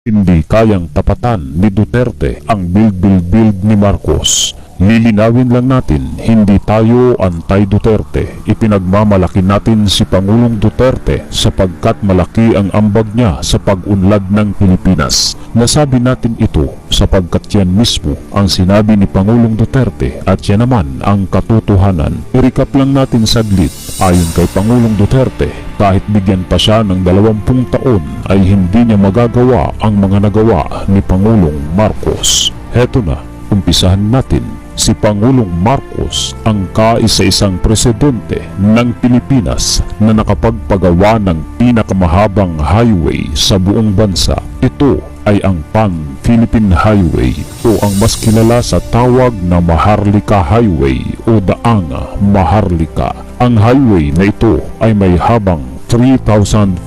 Hindi kayang tapatan ni Duterte ang build ni Marcos. Lilinawin lang natin, hindi tayo anti-Duterte. Ipinagmamalaki natin si Pangulong Duterte sapagkat malaki ang ambag niya sa pag-unlad ng Pilipinas. Nasabi natin ito sapagkat yan mismo ang sinabi ni Pangulong Duterte at yan naman ang katotohanan. I-recap lang natin saglit. Ayon kay Pangulong Duterte, kahit bigyan pa siya ng 20 taon ay hindi niya magagawa ang mga nagawa ni Pangulong Marcos. Heto na, umpisahan natin. Si Pangulong Marcos ang kaisa-isang presidente ng Pilipinas na nakapagpagawa ng pinakamahabang highway sa buong bansa. Ito ay ang Pan-Philippine Highway o ang mas kilala sa tawag na Maharlika Highway o Daang Maharlika. Ang highway na ito ay may habang 3,517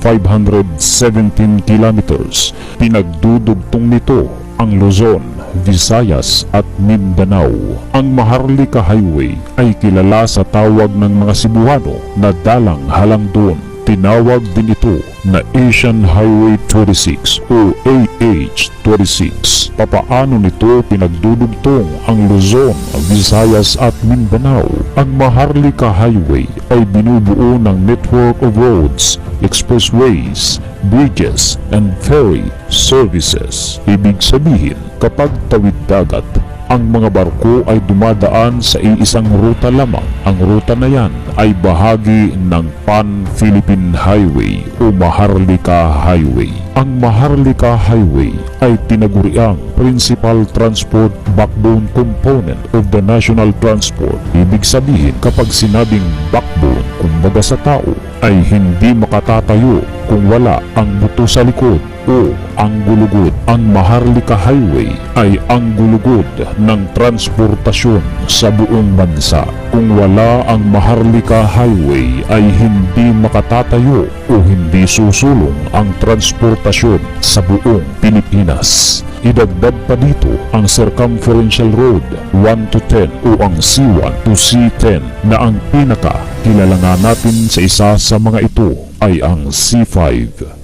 kilometers. Pinagdudugtong nito ang Luzon, Visayas at Mindanao. Ang Maharlika Highway ay kilala sa tawag ng mga Cebuano na Dalang Halangdon. Tinawag din ito na Asian Highway 26 o AH26. Papaano nito pinagdudugtong ang Luzon, Visayas at Mindanao? Ang Maharlika Highway ay binubuo ng network of roads, expressways, bridges, and ferry services. Ibig sabihin, kapag tawid dagat, ang mga barko ay dumadaan sa iisang ruta lamang. Ang ruta na yan ay bahagi ng Pan-Philippine Highway o Maharlika Highway. Ang Maharlika Highway ay tinaguriang principal transport backbone component of the national transport. Ibig sabihin, kapag sinabing backbone, kumbaga sa tao, ay hindi makatatayo kung wala ang buto sa likod o ang gulugod. Ang Maharlika Highway ay ang gulugod ng transportasyon sa buong bansa. Kung wala ang Maharlika Highway ay hindi makatatayo o hindi susulong ang transportasyon sa buong Pilipinas. Idagdag pa dito ang Circumferential Road 1 to 10 o ang C1 to C10 na ang pinaka-kilala nga natin sa isa sa mga ito ay ang C5.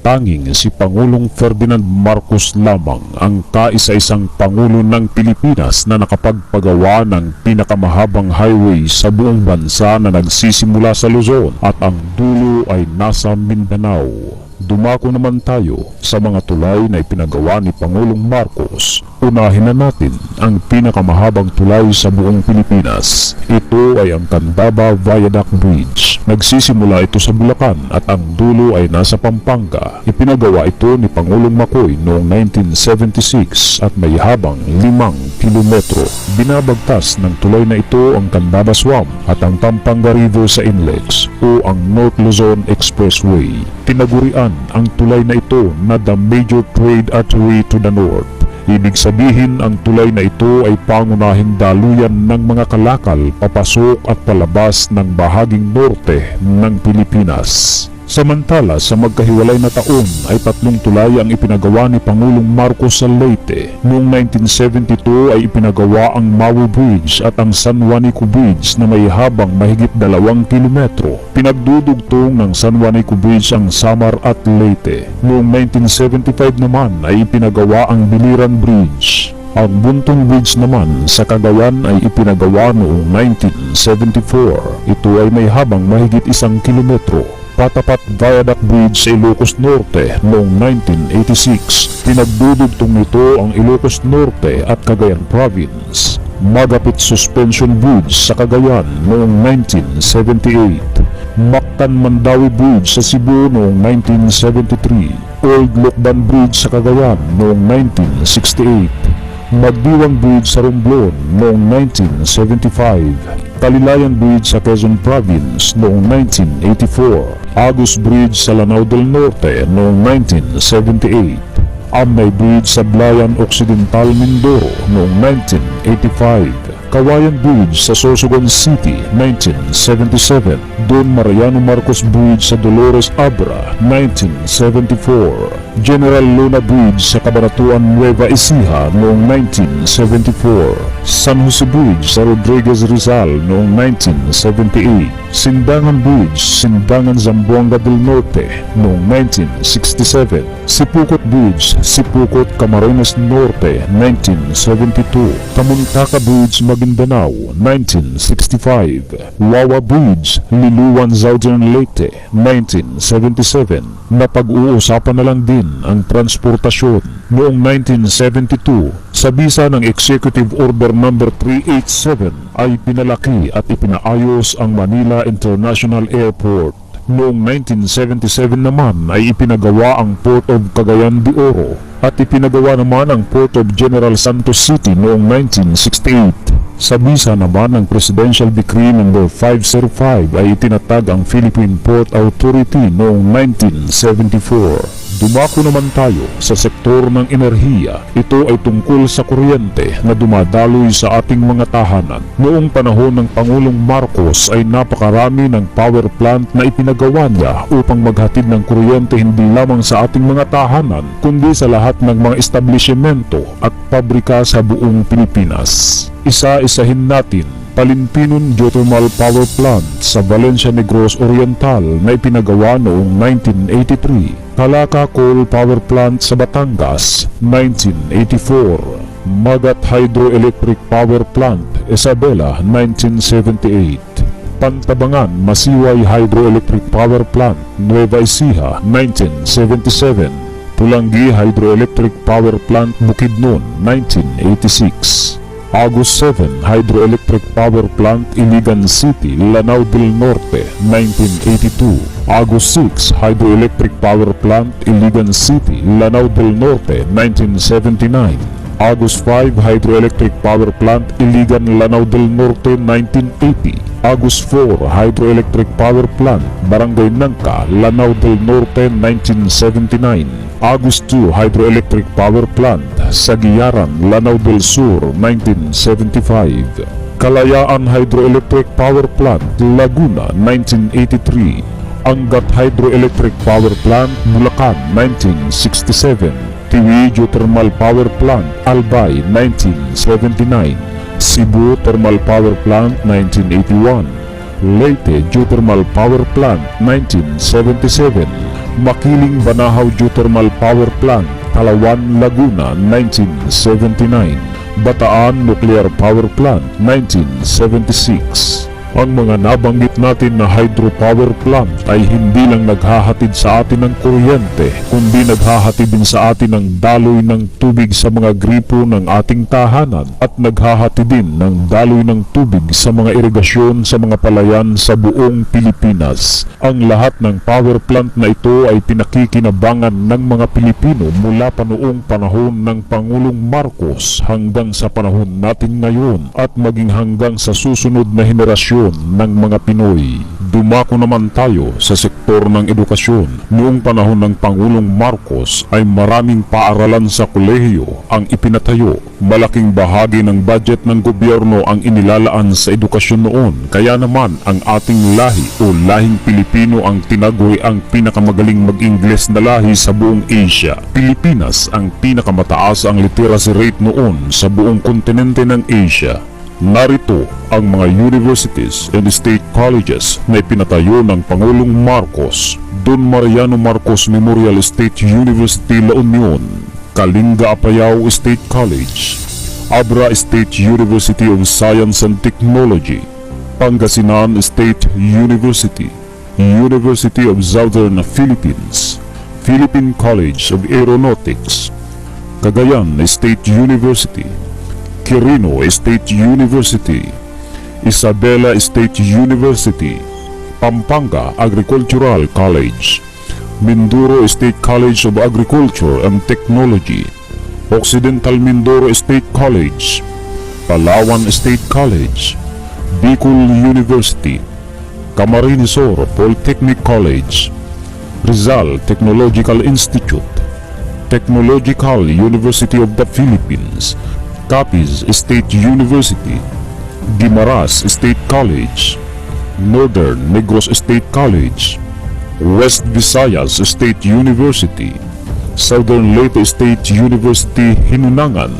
Tanging si Pangulong Ferdinand Marcos lamang ang kaisa-isang Pangulo ng Pilipinas na nakapagpagawa ng pinakamahabang highway sa buong bansa na nagsisimula sa Luzon at ang dulo ay nasa Mindanao. Dumako naman tayo sa mga tulay na ipinagawa ni Pangulong Marcos. Unahin na natin ang pinakamahabang tulay sa buong Pilipinas. Ito ay ang Candaba Viaduct Bridge. Nagsisimula ito sa Bulacan at ang dulo ay nasa Pampanga. Ipinagawa ito ni Pangulong Macoy noong 1976 at may habang 5 kilometro. Binabagtas ng tulay na ito ang Candaba Swamp at ang Pampanga River sa Inlex o ang North Luzon Expressway. Tinagurian ang tulay na ito na the major trade artery to the north. Ibig sabihin, ang tulay na ito ay pangunahing daluyan ng mga kalakal papasok at palabas ng bahaging norte ng Pilipinas. Samantala, sa magkahiwalay na taon ay 3 tulay ang ipinagawa ni Pangulong Marcos sa Leyte. Noong 1972 ay ipinagawa ang Maui Bridge at ang San Juanico Bridge na may habang mahigit 2 kilometro. Pinagdudugtong ng San Juanico Bridge ang Samar at Leyte. Noong 1975 naman ay ipinagawa ang Biliran Bridge. Ang Buntong Bridge naman sa Cagayan ay ipinagawa noong 1974. Ito ay may habang mahigit 1 kilometro. Patapat Viaduct Bridge sa Ilocos Norte noong 1986. Pinagdudugtong nito ang Ilocos Norte at Cagayan Province. Magapit Suspension Bridge sa Cagayan noong 1978. Mactan-Mandawi Bridge sa Cebu noong 1973. Old Lucban Bridge sa Cagayan noong 1968. Magdiwang Bridge sa Romblon noong 1975. Kalilayan Bridge sa Quezon Province noong 1984. Agus Bridge sa Lanao del Norte noong 1978. Amay Bridge sa Blayan Occidental, Mindoro noong 1985. Kawayan Bridge sa Sorsogon City, 1977. Don Mariano Marcos Bridge sa Dolores Abra, 1974. General Luna Bridge sa Cabanatuan, Nueva Ecija noong 1974. San Jose Bridge sa Rodriguez Rizal noong 1978. Sindangan Bridge, Sindangan Zamboanga del Norte noong 1967. Sipukot Bridge, Sipukot, Camarines Norte, 1972. Tamuntaka Bridge, Maguindanao, 1965. Wawa Bridge, Liluan, Southern Leyte, 1977. Napag-uusapan na lang din ang transportasyon noong 1972 sa bisa ng Executive Order No. 387 ay pinalaki at ipinaayos ang Manila International Airport. Noong 1977 naman ay ipinagawa ang Port of Cagayan de Oro at ipinagawa naman ang Port of General Santos City noong 1968. Sa bisa naman ng Presidential Decree No. 505 ay itinatag ang Philippine Port Authority noong 1974. Dumako naman tayo sa sektor ng enerhiya. Ito ay tungkol sa kuryente na dumadaloy sa ating mga tahanan. Noong panahon ng Pangulong Marcos ay napakarami ng power plant na ipinagawa niya upang maghatid ng kuryente hindi lamang sa ating mga tahanan kundi sa lahat ng mga establishmento at pabrika sa buong Pilipinas. Isa-isahin natin. Palimpinon Geothermal Power Plant sa Valencia Negros Oriental na ipinagawa noong 1983. Calaca Coal Power Plant sa Batangas, 1984. Magat Hydroelectric Power Plant, Isabela, 1978. Pantabangan Masiway Hydroelectric Power Plant, Nueva Ecija, 1977. Pulangi Hydroelectric Power Plant, Bukidnon, 1986. Agos 7 Hydroelectric Power Plant, Iligan City, Lanao del Norte, 1982. Agos 6 Hydroelectric Power Plant, Iligan City, Lanao del Norte, 1979. Agos 5 Hydroelectric Power Plant, Iligan, Lanao del Norte, 1980. Agos 4 Hydroelectric Power Plant, Barangay Nangka, Lanao del Norte, 1979. Agos 2 Hydroelectric Power Plant, Sagiyaran, Lanao del Sur, 1975. Kalayaan Hydroelectric Power Plant, Laguna, 1983. Angat Hydroelectric Power Plant, Bulacan, 1967. Tiwi Geothermal Power Plant, Albay, 1979. Cebu Thermal Power Plant, 1981. Leyte Geothermal Power Plant, 1977. Makiling Banahaw Geothermal Power Plant, Palawan, Laguna, 1979. Bataan Nuclear Power Plant, 1976. Ang mga nabanggit natin na hydropower plant ay hindi lang naghahatid sa atin ng kuryente, kundi naghahatid din sa atin ng daloy ng tubig sa mga gripo ng ating tahanan at naghahatid din ng daloy ng tubig sa mga irigasyon sa mga palayan sa buong Pilipinas. Ang lahat ng power plant na ito ay pinakikinabangan ng mga Pilipino mula pa noong panahon ng Pangulong Marcos hanggang sa panahon natin ngayon at maging hanggang sa susunod na henerasyon ng mga Pinoy. Dumako naman tayo sa sektor ng edukasyon. Noong panahon ng Pangulong Marcos ay maraming paaralan sa kolehiyo ang ipinatayo. Malaking bahagi ng budget ng gobyerno ang inilalaan sa edukasyon noon. Kaya naman ang ating lahi o lahing Pilipino ang tinagoy ang pinakamagaling mag-Ingles na lahi sa buong Asia. Pilipinas ang pinakamataas ang literacy rate noon sa buong kontinente ng Asia. Narito ang mga universities and state colleges na ipinatayo ng Pangulong Marcos: Don Mariano Marcos Memorial State University, La Union; Kalinga Apayao State College; Abra State University of Science and Technology; Pangasinan State University; University of Southern Philippines; Philippine College of Aeronautics; Cagayan State University; Quirino State University; Isabela State University; Pampanga Agricultural College; Mindoro State College of Agriculture and Technology; Occidental Mindoro State College; Palawan State College; Bicol University; Camarines Sur Polytechnic College; Rizal Technological Institute; Technological University of the Philippines; Capiz State University; Guimaras State College; Northern Negros State College; West Visayas State University; Southern Leyte State University, Hinunangan;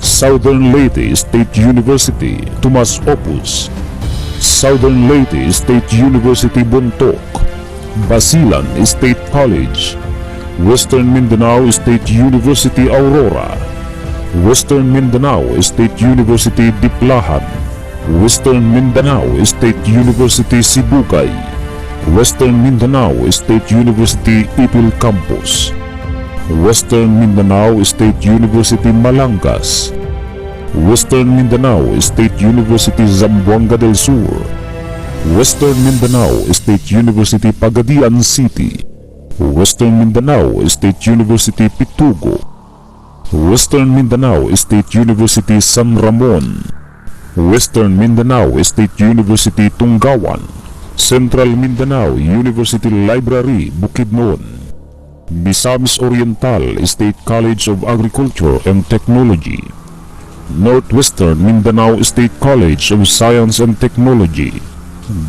Southern Leyte State University, Tomas Opus; Southern Leyte State University, Bontoc; Basilan State College; Western Mindanao State University Aurora, Western Mindanao State University Diplahan, Western Mindanao State University Sibugay, Western Mindanao State University Ipil Campus, Western Mindanao State University Malangas, Western Mindanao State University Zamboanga del Sur, Western Mindanao State University Pagadian City, Western Mindanao State University Pitugo, Western Mindanao State University San Ramon, Western Mindanao State University Tunggawan, Central Mindanao University Library Bukidnon, Misamis Oriental State College of Agriculture and Technology, Northwestern Mindanao State College of Science and Technology,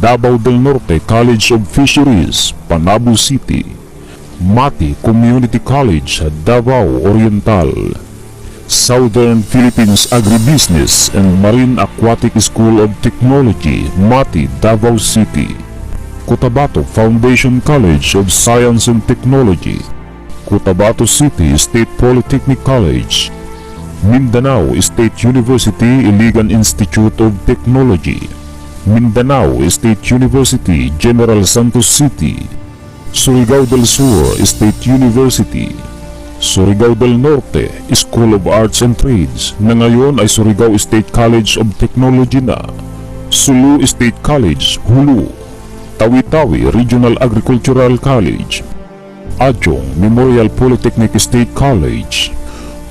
Davao del Norte College of Fisheries, Panabo City, Mati Community College, Davao Oriental, Southern Philippines Agribusiness and Marine Aquatic School of Technology, Mati, Davao City, Cotabato Foundation College of Science and Technology, Cotabato City State Polytechnic College, Mindanao State University Iligan Institute of Technology, Mindanao State University General Santos City, Surigao del Sur State University, Surigao del Norte School of Arts and Trades na ngayon ay Surigao State College of Technology na, Sulu State College, Hulu, Tawi-Tawi Regional Agricultural College, Adjong Memorial Polytechnic State College.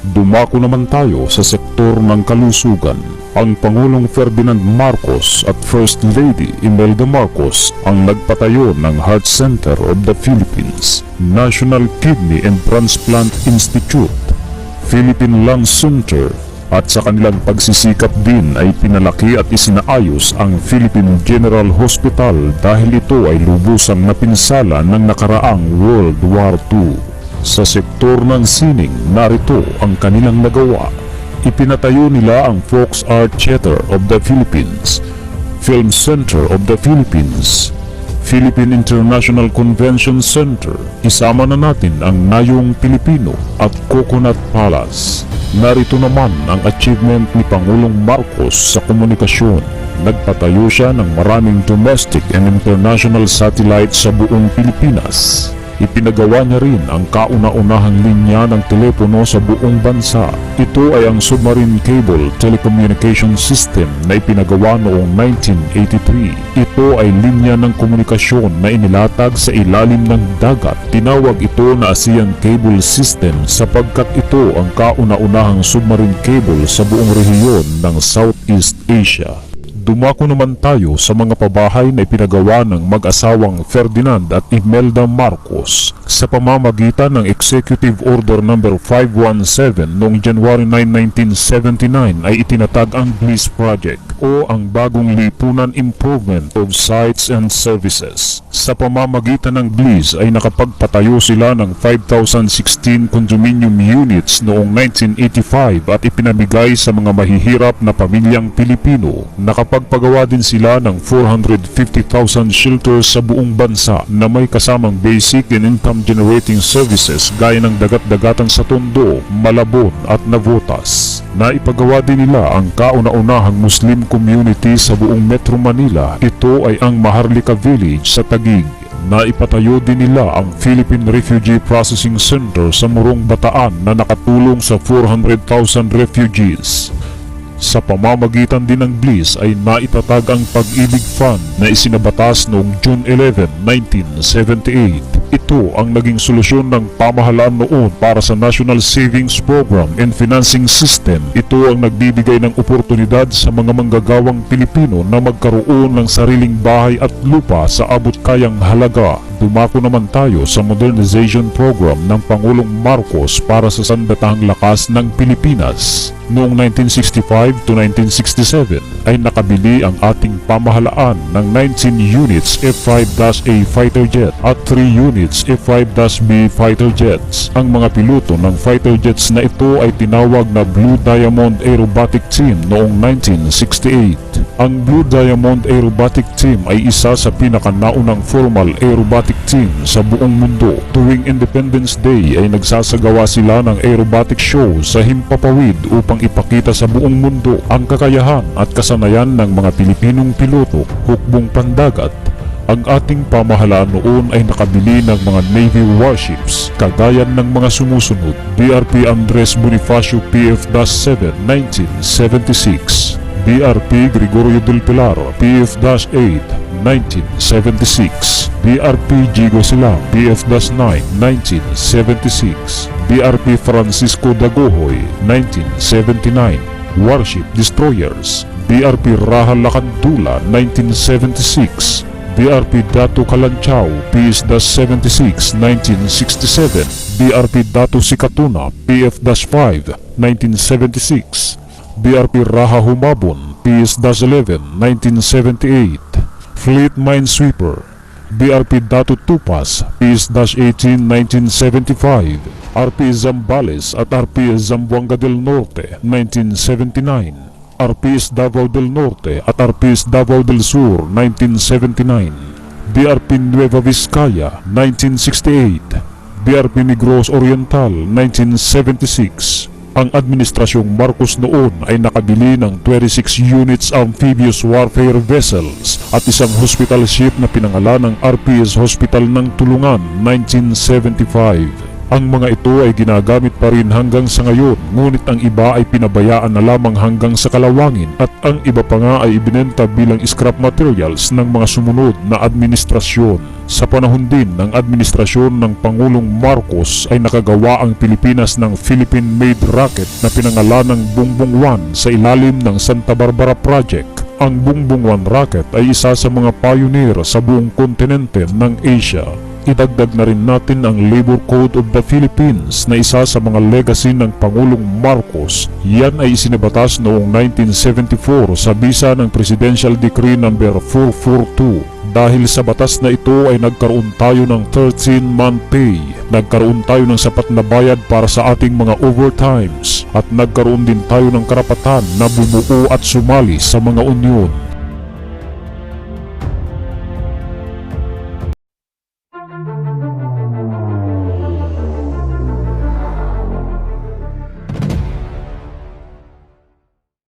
Dumako naman tayo sa sektor ng kalusugan. Ang Pangulong Ferdinand Marcos at First Lady Imelda Marcos ang nagpatayo ng Heart Center of the Philippines, National Kidney and Transplant Institute, Philippine Lung Center, at sa kanilang pagsisikap din ay pinalaki at isinaayos ang Philippine General Hospital dahil ito ay lubusang napinsala ng nakaraang World War II. Sa sektor ng sining, narito ang kanilang nagawa. Ipinatayo nila ang Fox Art Theater of the Philippines, Film Center of the Philippines, Philippine International Convention Center. Isama na natin ang Nayong Pilipino at Coconut Palace. Narito naman ang achievement ni Pangulong Marcos sa komunikasyon. Nagpatayo siya ng maraming domestic and international satellites sa buong Pilipinas. Ipinagawa niya rin ang kauna-unahang linya ng telepono sa buong bansa. Ito ay ang Submarine Cable Telecommunication System na ipinagawa noong 1983. Ito ay linya ng komunikasyon na inilatag sa ilalim ng dagat. Tinawag ito na ASEAN Cable System sapagkat ito ang kauna-unahang submarine cable sa buong rehiyon ng Southeast Asia. Dumako naman tayo sa mga pabahay na ipinagawa ng mag-asawang Ferdinand at Imelda Marcos sa pamamagitan ng Executive Order No. 517 noong January 9, 1979 ay itinatag ang BLIS Project o ang Bagong Lipunan Improvement of Sites and Services. Sa pamamagitan ng BLIS ay nakapagpatayo sila ng 5,016 condominium units noong 1985 at ipinamigay sa mga mahihirap na pamilyang Pilipino. Nakapagpagawa din sila ng 450,000 shelters sa buong bansa na may kasamang basic and income generating services gaya ng dagat-dagatan sa Tondo, Malabon at Navotas. Naipagawa din nila ang kauna-unahang Muslim community sa buong Metro Manila. Ito ay ang Maharlika Village sa Taguig. Naipatayo din nila ang Philippine Refugee Processing Center sa Morong Bataan na nakatulong sa 400,000 refugees. Sa pamamagitan din ng BLIS ay naitatag ang Pag-ibig Fund na isinabatas noong June 11, 1978. Ito ang naging solusyon ng pamahalaan noon para sa National Savings Program and Financing System. Ito ang nagbibigay ng oportunidad sa mga manggagawang Pilipino na magkaroon ng sariling bahay at lupa sa abot-kayang halaga. Dumako naman tayo sa modernization program ng Pangulong Marcos para sa sandatahang lakas ng Pilipinas. Noong 1965 to 1967 ay nakabili ang ating pamahalaan ng 19 units F-5-A fighter jet at 3 units F-5-B fighter jets. Ang mga piloto ng fighter jets na ito ay tinawag na Blue Diamond Aerobatic Team noong 1968. Ang Blue Diamond Aerobatic Team ay isa sa pinakanaunang formal aerobatic team sa buong mundo. Tuwing Independence Day ay nagsasagawa sila ng aerobatic show sa Himpapawid upang ipakita sa buong mundo ang kakayahan at kasanayan ng mga Pilipinong piloto hukbong pandagat. Ang ating pamahalaan noon ay nakabili ng mga Navy warships kagaya ng mga sumusunod: BRP Andres Bonifacio PF-7 1976, BRP Gregorio del Pilar PF-8 1976, BRP Gigo Silang PF-9 1976, BRP Francisco Dagohoy 1979. Warship Destroyers: BRP Raha Lacandula 1976, BRP Dato Kalanchaw PS-76 1967, BRP Dato Sikatuna PF-5 1976, BRP Raha Humabon PS-11 1978, Fleet Minesweeper BRP Dato Tupas PS-18 1975, RP Zambales at RP Zamboanga del Norte 1979, RPS Davao del Norte at RPS Davao del Sur 1979, BRP Nueva Vizcaya 1968, BRP Negros Oriental 1976. Ang Administrasyong Marcos noon ay nakabili ng 26 units amphibious warfare vessels at isang hospital ship na pinangalan ng RPS Hospital ng Tulungan 1975. Ang mga ito ay ginagamit pa rin hanggang sa ngayon, ngunit ang iba ay pinabayaan na lamang hanggang sa kalawangin at ang iba pa nga ay ibinenta bilang scrap materials ng mga sumunod na administrasyon. Sa panahon din ng administrasyon ng Pangulong Marcos ay nakagawa ang Pilipinas ng Philippine-made rocket na pinangalan ng Bongbong 1 sa ilalim ng Santa Barbara Project. Ang Bongbong 1 rocket ay isa sa mga pioneer sa buong kontinente ng Asia. Idagdag na rin natin ang Labor Code of the Philippines na isa sa mga legacy ng Pangulong Marcos. Yan ay isinibatas noong 1974 sa bisa ng Presidential Decree No. 442. Dahil sa batas na ito ay nagkaroon tayo ng 13-month pay, nagkaroon tayo ng sapat na bayad para sa ating mga overtimes, at nagkaroon din tayo ng karapatan na bumuo at sumali sa mga union.